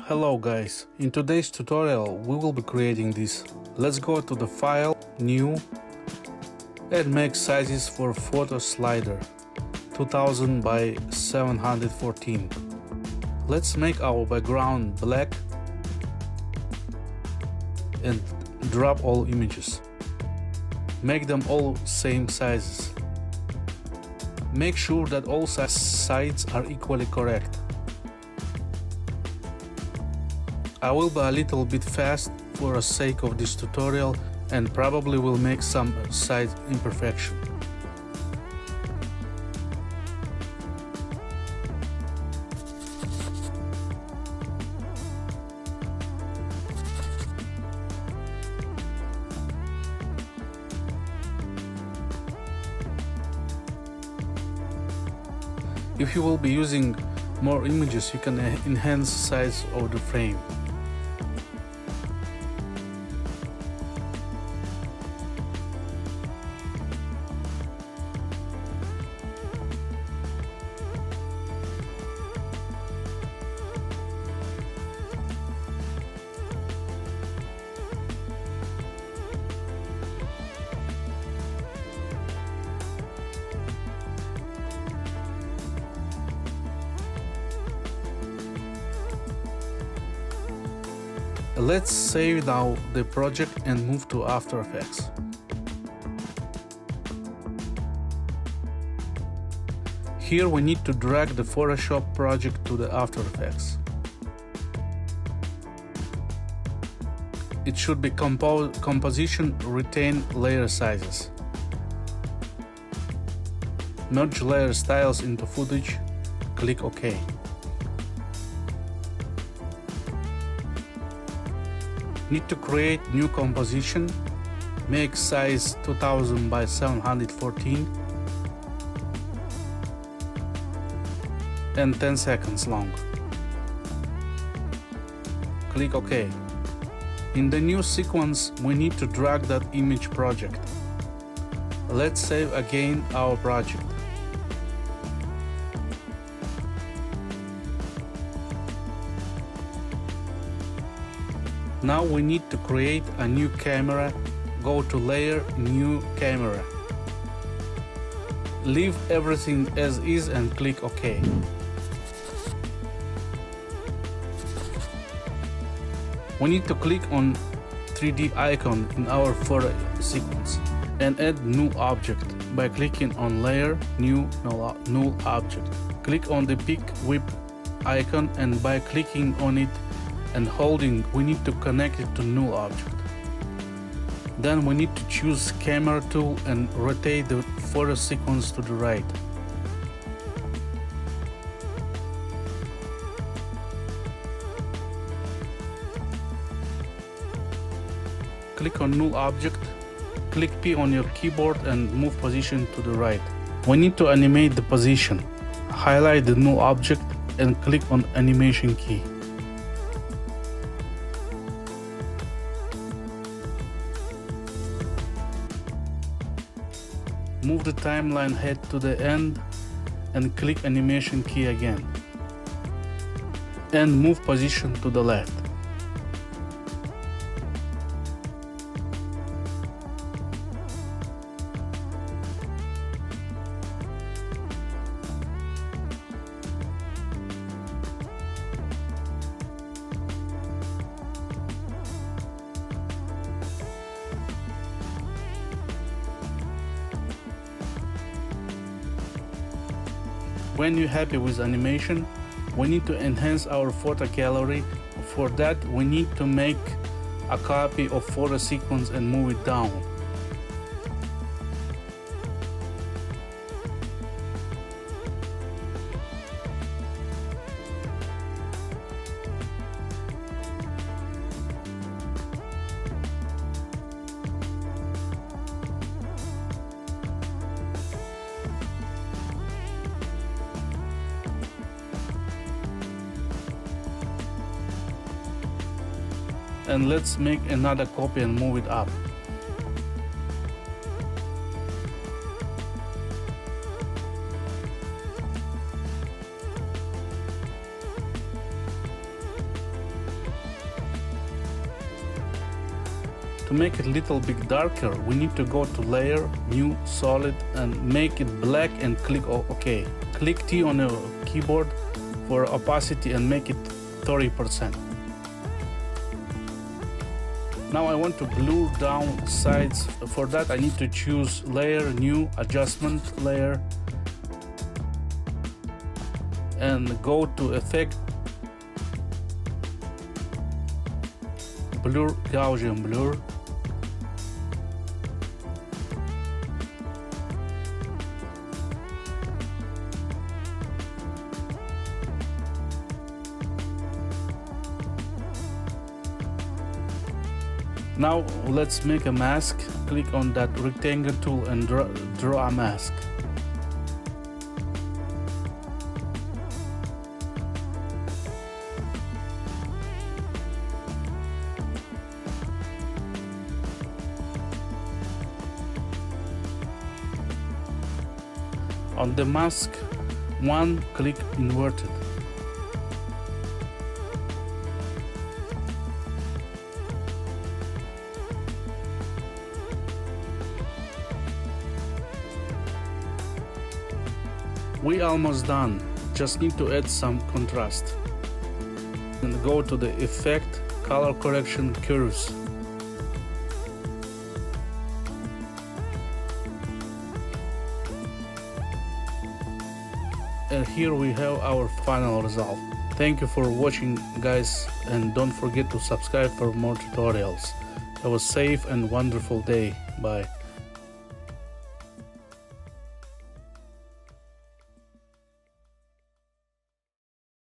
Hello guys, in today's tutorial we will be creating this. Let's go to the file, new, and make sizes for photo slider 2000 by 714. Let's make our background black and drop all images. Make them all same sizes. Make sure that all sides are equally correct. I will be a little bit fast for the sake of this tutorial and probably will make some side imperfection. If you will be using more images, you can enhance the size of the frame. Let's save now the project and move to After Effects. Here we need to drag the Photoshop project to the After Effects. It should be composition, retain layer sizes. Merge layer styles into footage, click OK. Need to create new composition, make size 2000 by 714 and 10 seconds long. Click OK. In the new sequence we need to drag that image project. Let's save again our project. Now we need to create a new camera. Go to Layer, New Camera. Leave everything as is and click OK. We need to click on 3D icon in our photo sequence and add new object by clicking on Layer, New, Null Object. Click on the Pick Whip icon and by clicking on it and holding, we need to connect it to null object. Then we need to choose camera tool and rotate the photo sequence to the right. Click on null object, click P on your keyboard and move position to the right. We need to animate the position. Highlight the null object and click on animation key. Move the timeline head to the end and click animation key again. And move position to the left. When you're happy with animation, we need to enhance our photo gallery. For that, we need to make a copy of photo sequence and move it down. And let's make another copy and move it up. To make it a little bit darker, we need to go to layer, new, solid, and make it black and click OK. Click T on your keyboard for opacity and make it 30%. Now I want to blur down sides. For that I need to choose layer, new, adjustment layer, and go to effect, blur, Gaussian blur. Now let's make a mask. Click on that rectangle tool and draw a mask. On the mask, one click inverted. We almost done, just need to add some contrast. And go to the effect, color correction, curves. And here we have our final result. Thank you for watching, guys, and don't forget to subscribe for more tutorials. Have a safe and wonderful day. Bye.